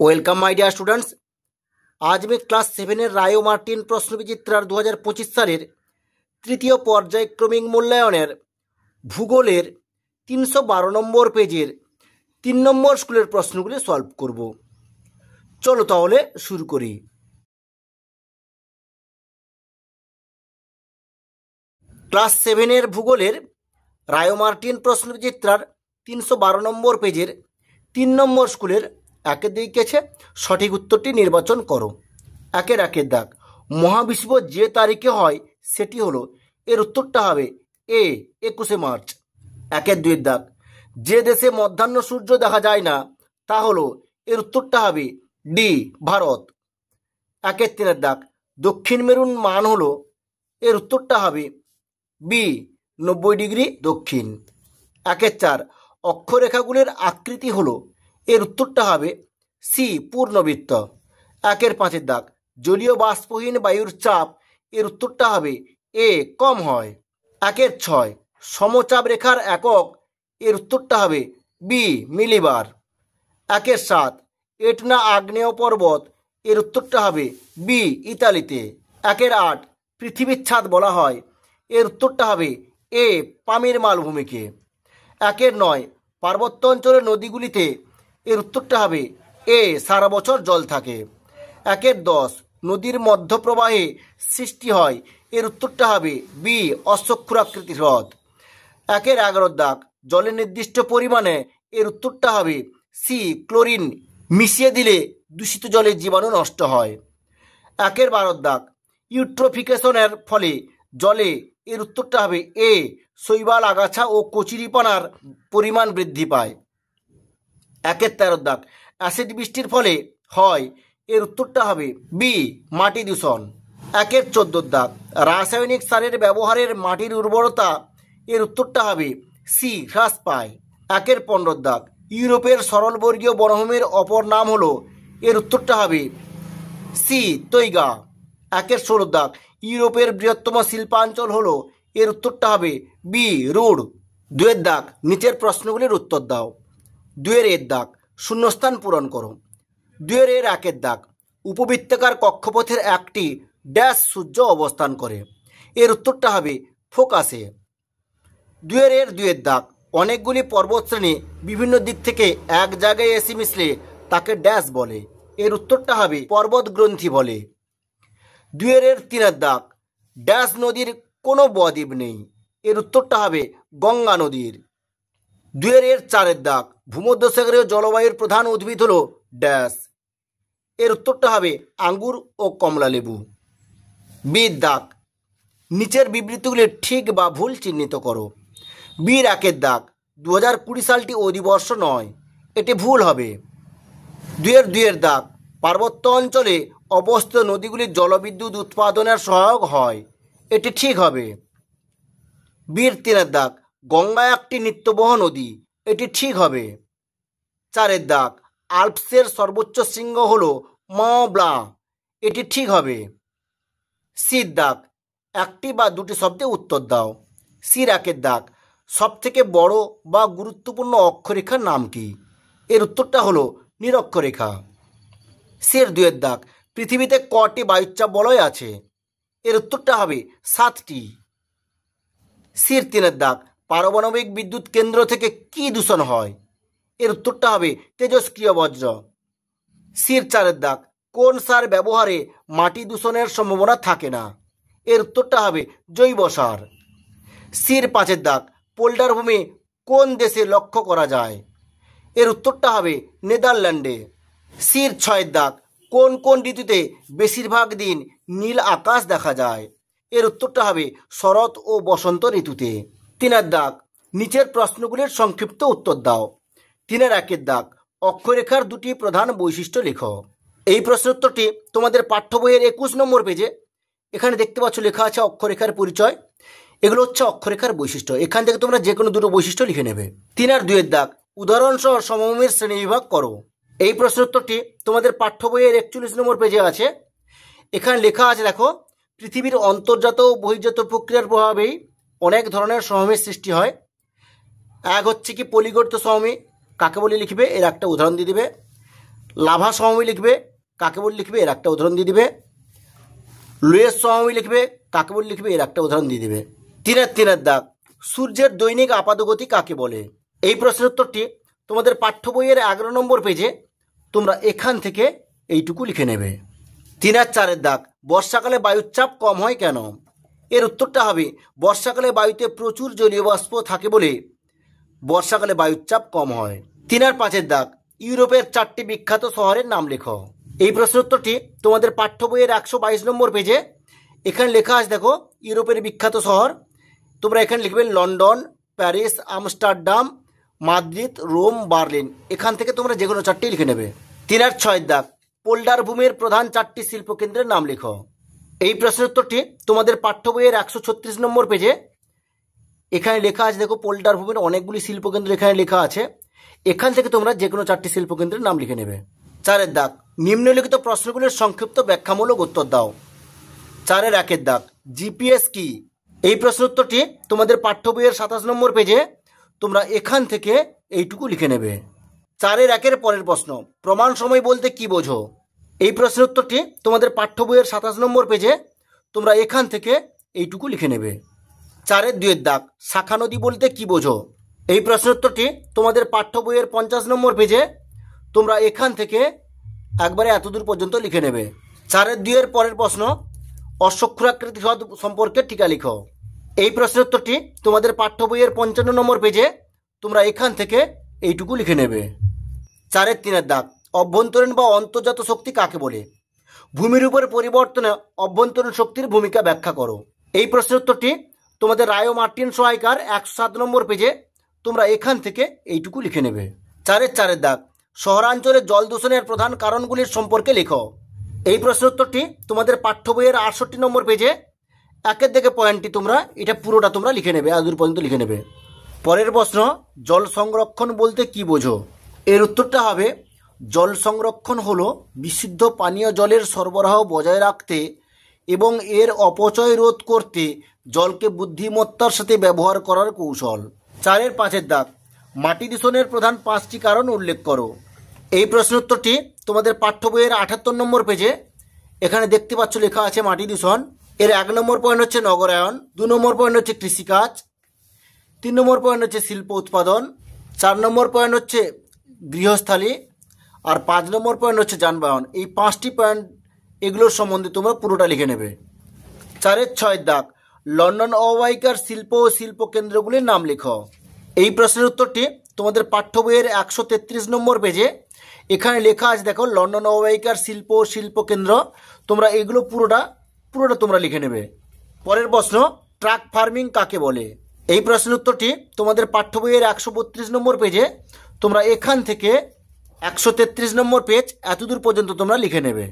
Welcome my dear students. আজ আমি class 7-এর রায় ও Martin প্রশ্নবিচিত্রার 2025 সালের তৃতীয় পর্যায়ক্রমিক মূল্যায়নের ভূগোলের 312 নম্বর পেজের 3 নম্বর স্কুলের প্রশ্নগুলি সলভ করব। চলো তাহলে শুরু করি। ক্লাস 7-এর ভূগোলের রায় ও মার্টিন প্রশ্নবিচিত্রার 312 নম্বর পেজের 3 নম্বর স্কুলের একের দিকেছে সঠিক উত্তরটি নির্বাচন করো। একের দাগ, মহাবিষুব যে তারিখে হয় সেটি হলো, এর উত্তরটা হবে এ 21শে মার্চ। একের দুইয়ের দাগ, যে দেশে মধ্যাহ্ন সূর্য দেখা যায় না তা হলো, এর উত্তরটা হবে ডি ভারত। একের তিনের দাগ, দক্ষিণ মেরুর মান হলো, এর উত্তরটা হবে বি 90 ডিগ্রি দক্ষিণ। একের চার, অক্ষরেখাগুলির আকৃতি হলো, এর উত্তরটা হবে সি পূর্ণবৃত্ত। একের পাঁচের দাগ, জলীয় বাষ্পহীন বায়ুর চাপ, এর উত্তরটা হবে এ কম হয়। একের ছয়, সমচাপ রেখার একক, এর উত্তরটা হবে বি মিলিবার। একের সাত, এটনা আগ্নেয় পর্বত, এর উত্তরটা হবে বি ইতালিতে। একের আট, পৃথিবীর ছাদ বলা হয়, এর উত্তরটা হবে এ পামির মালভূমিকে। একের নয়, পার্বত্য অঞ্চলের নদীগুলিতে, এর উত্তরটা হবে এ সারা বছর জল থাকে। একের 10, নদীর মধ্যপ্রবাহে সৃষ্টি হয়, এর উত্তরটা হবে বি অশ্বক্ষুরাকৃতি হ্রদ। একের 11 দাগ, জলে নির্দিষ্ট পরিমাণে, এর উত্তরটা হবে সি ক্লোরিন মিশিয়ে দিলে দূষিত জলের জীবাণু নষ্ট হয়। একের 12 দাগ, ইউট্রোফিকেশনের ফলে জলে, এর উত্তরটা হবে এ শৈবাল আগাছা ও কচুরিপানার পরিমাণ বৃদ্ধি পায়। একের 13 দাগ, অ্যাসিড বৃষ্টির ফলে হয়, এর উত্তরটা হবে বি মাটি দূষণ। একের 14 দাগ, রাসায়নিক সারের ব্যবহারের মাটির উর্বরতা, এর উত্তরটা হবে সি হ্রাস পায়। একের 15 দাগ, ইউরোপের সরলবর্গীয় বনভূমির অপর নাম হলো, এর উত্তরটা হবে সি তৈগা। একের 16 দাগ, ইউরোপের বৃহত্তম শিল্পাঞ্চল হলো, এর উত্তরটা হবে বি রুড। দুয়ের দাগ, নিচের প্রশ্নগুলির উত্তর দাও। দুয়ের দাগ, শূন্যস্থান পূরণ করো। দুয়ের একের দাগ, উপবৃত্তাকার কক্ষপথের একটি ড্যাশ সূর্য অবস্থান করে, এর উত্তরটা হবে ফোকাসে। দুয়ের দাগ, অনেকগুলি পর্বতশ্রেণী বিভিন্ন দিক থেকে এক জায়গায় এসে মিশলে তাকে ড্যাশ বলে, এর উত্তরটা হবে পর্বত গ্রন্থি বলে। দুয়ের তিনের দাগ, ড্যাশ নদীর কোনো বদ্বীপ নেই, এর উত্তরটা হবে গঙ্গা নদীর। দুয়ের চারের দাগ, ভূমধ্যসাগরীয় জলবায়ুর প্রধান উদ্ভিদ হলো ড্যাশ, এর উত্তরটা হবে আঙ্গুর ও কমলা লেবু। বির দাগ, নিচের বিবৃতিগুলি ঠিক বা ভুল চিহ্নিত করো। বির একের দাগ, 2020 সালটি অধিবর্ষ নয়, এটি ভুল হবে। দুয়ের দাগ, পার্বত্য অঞ্চলে অবস্থিত নদীগুলি জলবিদ্যুৎ উৎপাদনের সহায়ক হয়, এটি ঠিক হবে। বির তিনের দাগ, গঙ্গা একটি নিত্যবহ নদী, এটি ঠিক হবে। চারের দাগ, আল্পসের সর্বোচ্চ শৃঙ্গ হল মont ব্লাঁ, এটি ঠিক হবে। সির দাগ, একটি বা দুটি শব্দে উত্তর দাও। সির একের দাগ, সবথেকে বড় বা গুরুত্বপূর্ণ অক্ষরেখার নাম কি, এর উত্তরটা হলো নিরক্ষরেখা। সির দুয়ের দাগ, পৃথিবীতে কটি বায়ুচাপ বলয় আছে, এর উত্তরটা হবে 7টি। সির তিনের দাগ, পারমাণবিক বিদ্যুৎ কেন্দ্র থেকে কি দূষণ হয়, এর উত্তরটা হবে তেজস্ক্রিয় বজ্র। সির চারের দাগ, কোন সার ব্যবহারে মাটি দূষণের সম্ভাবনা থাকে না, এর উত্তরটা হবে জৈব সার। সির পাঁচের দাগ, পোল্ডার ভূমি কোন দেশে লক্ষ্য করা যায়, এর উত্তরটা হবে নেদারল্যান্ডে। সির ছয়ের দাগ, কোন কোন ঋতুতে বেশিরভাগ দিন নীল আকাশ দেখা যায়, এর উত্তরটা হবে শরৎ ও বসন্ত ঋতুতে। তিনের দাগ, নিচের প্রশ্নগুলির সংক্ষিপ্ত উত্তর দাও। তিনের একের দাগ, অক্ষরেখার দুটি প্রধান বৈশিষ্ট্য লেখো। এই প্রশ্নের উত্তরটি তোমাদের পাঠ্য বইয়ের 21 নম্বর পেজে এখানে দেখতে পাচ্ছ লেখা আছে অক্ষরেখার পরিচয়। এগুলো হচ্ছে অক্ষরেখার বৈশিষ্ট্য, এখান থেকে তোমরা যে কোনো দুটো বৈশিষ্ট্য লিখে নেবে। 3 আর 2 দাগ, উদাহরণসহ সমভূমির শ্রেণীবিভাগ করো। এই প্রশ্নের উত্তরটি তোমাদের পাঠ্য বইয়ের 41 নম্বর পেজে আছে। এখানে লেখা আছে, দেখো, পৃথিবীর অন্তর্জাত ও বহির্জাত প্রক্রিয়ার প্রভাবেই অনেক ধরনের সমভূমির সৃষ্টি হয়। এক হচ্ছে কি পলিগঠিত সমভূমি, কাকে বলে লিখবে, এর একটা উদাহরণ দিয়ে দিবে। লাভা সমভূমি লিখবে, কাকে বলে লিখবে এর একটা উদাহরণ দিয়ে দিবে। লুয়েস সমভূমি লিখবে, কাকে বলে লিখবে এর একটা উদাহরণ দিয়ে দিবে। তিনের দাগ, সূর্যের দৈনিক আপাতগতি কাকে বলে? এই প্রশ্নের উত্তরটি তোমাদের পাঠ্য বইয়ের 11 নম্বর পেজে তোমরা এখান থেকে এইটুকু লিখে নেবে। 4 দাগ, বর্ষাকালে বায়ুর চাপ কম হয় কেন? এর উত্তরটা হবে বর্ষাকালে বায়ুতে প্রচুর জলীয় বাষ্প থাকে বলে বর্ষাকালে বায়ুর চাপ কম হয়। 5 দাগ, ইউরোপের 4টি বিখ্যাত শহরের নাম লেখো। এই প্রশ্নের উত্তরটি তোমাদের পাঠ্য বইয়ের 122 নম্বর পেজে এখানে লেখা আছে, দেখো ইউরোপের বিখ্যাত শহর। তোমরা এখানে লিখবে London, Paris, Amsterdam, Madrid, Rome, Berlin. এখান থেকে তোমরা যে কোনো 4টি লিখে নেবে। 6 দাগ, পোল্ডার ভূমির প্রধান 4টি শিল্পকেন্দ্রের নাম লেখো। এই প্রশ্নের উত্তরটি তোমাদের পাঠ্য বইয়ের 136 নম্বর পেজে এখানে লেখা আছে, দেখো পোল্ডার ভূমির অনেকগুলি শিল্পকেন্দ্র এখানে লেখা আছে। এখান থেকে তোমরা যে কোনো 4টি শিল্পকেন্দ্রের নাম লিখে নেবে। 4 দাগ, নিম্নলিখিত প্রশ্নগুলির সংক্ষিপ্ত ব্যাখ্যামূলক উত্তর দাও। 1 দাগ, জিপিএস কি? এই প্রশ্নের উত্তরটি তোমাদের পাঠ্য বইয়ের 27 নম্বর পেজে তোমরা এখান থেকে এইটুকু লিখে নেবে। 4 পরের প্রশ্ন, প্রমাণ সময় বলতে কি বোঝো? এই প্রশ্নের উত্তরটি তোমাদের পাঠ্য বইয়ের 27 নম্বর পেজে তোমরা এখান থেকে এইটুকু লিখে নেবে। 4 দাগ, শাখা নদী বলতে কি বোঝো? এই প্রশ্নের উত্তরটি তোমাদের পাঠ্য বইয়ের 50 নম্বর পেজে তোমরা এখান থেকে একবারে এতদূর পর্যন্ত লিখে নেবে। 4 পরের প্রশ্ন, অশ্বক্ষুরাকৃতি হ্রদ সম্পর্কে টিকা লিখো। এই প্রশ্নের উত্তরটি তোমাদের পাঠ্য বইয়ের 55 নম্বর পেজে তোমরা এখান থেকে এইটুকু লিখে নেবে। 4 দাগ, অভ্যন্তরীণ বা অন্তর্জাত শক্তি কাকে বলে? ভূমির উপর পরিবর্তনে অভ্যন্তরীণ শক্তির ভূমিকা ব্যাখ্যা করো। এই প্রশ্নের উত্তরটি তোমাদের রায় ও মার্টিন সহায়িকার 107 নম্বর পেজে তোমরা এখান থেকে এইটুকু লিখে নেবে। 4 দাগ, শহরাঞ্চলে জল দূষণের প্রধান কারণগুলির সম্পর্কে লেখো। এই প্রশ্নের উত্তরটি তোমাদের পাঠ্য বইয়ের 68 নম্বর পেজে 1 থেকে পয়েন্টটি তোমরা এটা পুরোটা তোমরা লিখে নেবে, এতদূর পর্যন্ত লিখে নেবে। পরের প্রশ্ন, জল সংরক্ষণ বলতে কি বোঝো? এর উত্তরটা হবে জল সংরক্ষণ হলো বিশুদ্ধ পানীয় জলের সরবরাহ বজায় রাখতে এবং এর অপচয় রোধ করতে জলকে বুদ্ধিমত্তার সাথে ব্যবহার করার কৌশল। 4 দাগ, মাটি দূষণের প্রধান 5টি কারণ উল্লেখ করো। এই প্রশ্নের উত্তরটি তোমাদের পাঠ্য বইয়ের 78 নম্বর পেজে এখানে দেখতে পাচ্ছ লেখা আছে মাটি দূষণ। এর 1 নম্বর পয়েন্ট হচ্ছে নগরায়ন, 2 নম্বর পয়েন্ট হচ্ছে কৃষিকাজ, 3 নম্বর পয়েন্ট হচ্ছে শিল্প উৎপাদন, 4 নম্বর পয়েন্ট হচ্ছে গৃহস্থালী, আর 5 নম্বর পয়েন্ট হচ্ছে যানবাহন। এই 5টি পয়েন্ট এগুলোর সম্বন্ধে তোমরা পুরোটা লিখে নেবে। 6 দাগ, লন্ডন অববাহিকার শিল্প ও শিল্প কেন্দ্রগুলির নাম লেখো। এই প্রশ্নের উত্তরটি তোমাদের পাঠ্য বইয়ের 133 নম্বর পেজে এখানে লেখা আছে, দেখো লন্ডন অববাহিকার শিল্প ও শিল্প কেন্দ্র। তোমরা এগুলো পুরোটা তোমরা লিখে নেবে। পরের প্রশ্ন, ট্রাক ফার্মিং কাকে বলে? এই প্রশ্নের উত্তরটি তোমাদের পাঠ্য বইয়ের 132 নম্বর পেজে তোমরা এখান থেকে 133 নম্বর পেজ এতদূর পর্যন্ত তোমরা লিখে নেবে।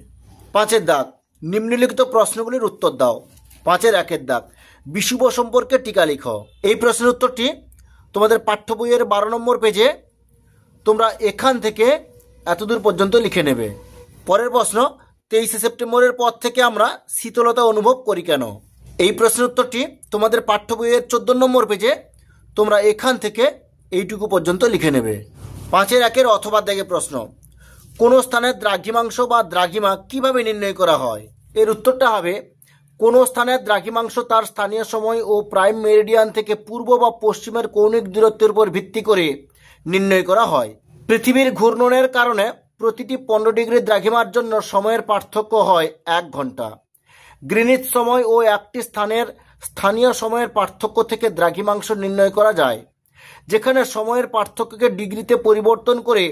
5 দাগ, নিম্নলিখিত প্রশ্নগুলির উত্তর দাও। 1 দাগ, বিষুব সম্পর্কে টিকা লিখো। এই প্রশ্নের উত্তরটি তোমাদের পাঠ্য বইয়ের 12 নম্বর পেজে তোমরা এখান থেকে এতদূর পর্যন্ত লিখে নেবে। পরের প্রশ্ন, 23শে সেপ্টেম্বরের পর থেকে আমরা শীতলতা অনুভব করি কেন? এই প্রশ্নের উত্তরটি তোমাদের পাঠ্য বইয়ের 14 নম্বর পেজে তোমরা এখান থেকে এইটুকু পর্যন্ত লিখে নেবে। 5 অথবা দাগে প্রশ্ন, কোন স্থানের দ্রাঘিমাংশ বা দ্রাঘিমা কিভাবে নির্ণয় করা হয়? এর উত্তরটা হবে কোন স্থানের দ্রাঘিমাংশ তার স্থানীয় সময় ও প্রাইম মেরিডিয়ান থেকে পূর্ব বা পশ্চিমের কৌণিক দূরত্বের উপর ভিত্তি করে নির্ণয় করা হয়। পৃথিবীর ঘূর্ণনের কারণে প্রতিটি 15 ডিগ্রি দ্রাঘিমার জন্য সময়ের পার্থক্য হয় 1 ঘন্টা। গ্রিনিচ সময় ও একটি স্থানের স্থানীয় সময়ের পার্থক্য থেকে দ্রাঘিমাংশ নির্ণয় করা যায়, যেখানে সময়ের পার্থক্যকে ডিগ্রিতে পরিবর্তন করে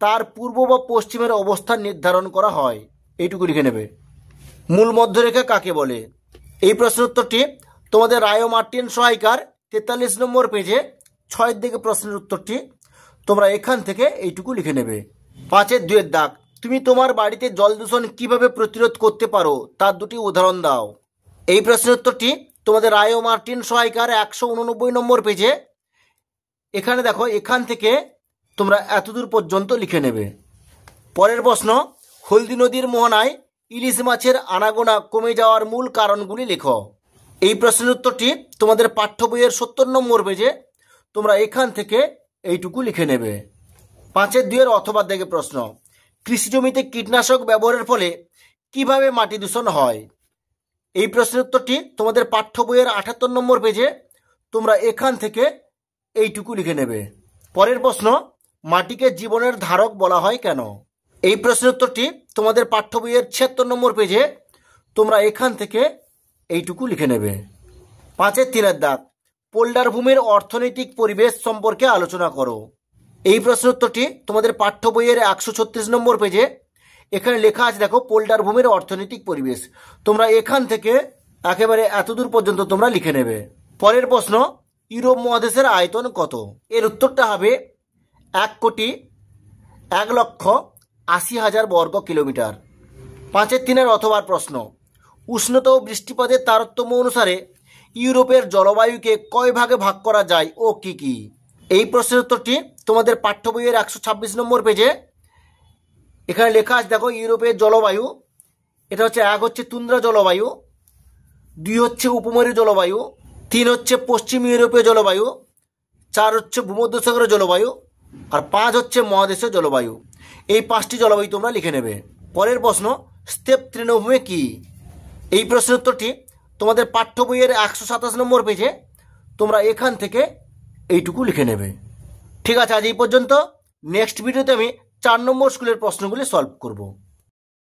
তার পূর্ব বা পশ্চিমের অবস্থান নির্ধারণ করা হয়। এইটুকু লিখে নেবে। মূল মধ্যরেখা কাকে বলে? এই প্রশ্নের উত্তরটি তোমাদের রায় ও মার্টিন সহায়িকার 43 নম্বর পেজে 6 দিকে প্রশ্নের উত্তরটি তোমরা এখান থেকে এইটুকু লিখে নেবে। 5 দাগ, তুমি তোমার বাড়িতে জল দূষণ কিভাবে প্রতিরোধ করতে পারো তার 2টি উদাহরণ দাও। এই প্রশ্নের উত্তরটি তোমাদের রায় ও মার্টিন সহায়িকার 189 নম্বর পেজে এখানে দেখো, এখান থেকে তোমরা এতদূর পর্যন্ত লিখে নেবে। পরের প্রশ্ন, হলদি নদীর মোহনায় ইলিশ মাছের আনাগোনা কমে যাওয়ার মূল কারণগুলি লেখো। এই প্রশ্নের উত্তরটি তোমাদের পাঠ্য বইয়ের 70 নম্বর পেজে তোমরা এখান থেকে এইটুকু লিখে নেবে। 5 অথবা দাগে প্রশ্ন, কৃষি জমিতে কীটনাশক ব্যবহারের ফলে কিভাবে মাটি দূষণ হয়? এই প্রশ্নের উত্তরটি তোমাদের পাঠ্য বইয়ের ৭৮ নম্বর পেজে তোমরা এখান থেকে এইটুকু লিখে নেবে। পরের প্রশ্ন, মাটিকে জীবনের ধারক বলা হয় কেন? এই প্রশ্নের উত্তরটি তোমাদের পাঠ্য বইয়ের ৭৬ নম্বর পেজে তোমরা এখান থেকে এইটুকু লিখে নেবে। ৫-৩ দাগ, পোল্ডার ভূমির অর্থনৈতিক পরিবেশ সম্পর্কে আলোচনা করো। এই প্রশ্নের উত্তরটি তোমাদের পাঠ্য বইয়ের ১৩৬ নম্বর পেজে এখানে লেখা আছে, দেখো, পোল্ডার ভূমির অর্থনৈতিক পরিবেশ। তোমরা এখান থেকে একেবারে এতদূর পর্যন্ত তোমরা লিখে নেবে। পরের প্রশ্ন, ইউরোপ মহাদেশের আয়তন কত? এর উত্তরটা হবে ১,১,৮০,০০০ বর্গ কিলোমিটার। ৫-৩ অথবার প্রশ্ন, উষ্ণতা ও বৃষ্টিপাতের তারতম্য অনুসারে ইউরোপের জলবায়ুকে কয় ভাগে ভাগ করা যায় ও কি কি? এই প্রশ্নের উত্তরটি তোমাদের পাঠ্য বইয়ের ১২৬ নম্বর পেজে এখানে লেখা আছে, দেখো, ইউরোপের জলবায়ু এটা হচ্ছে ১ হচ্ছে তুন্দ্রা জলবায়ু, ২ হচ্ছে উপমরু জলবায়ু, ৩ হচ্ছে পশ্চিম ইউরোপীয় জলবায়ু, ৪ হচ্ছে ভূমধ্যসাগরের জলবায়ু, আর ৫ হচ্ছে মহাদেশীয় জলবায়ু। এই ৫টি জলবায়ু তোমরা লিখে নেবে। পরের প্রশ্ন, স্টেপ তৃণভূমি কি? এই প্রশ্নের উত্তরটি তোমাদের পাঠ্য বইয়ের ১২৭ নম্বর পেজে তোমরা এখান থেকে এইটুকু লিখে নেবে। ঠিক আছে, আজ এই পর্যন্ত। নেক্সট ভিডিওতে আমি ৪ নম্বর স্কুলের প্রশ্নগুলি সলভ করব।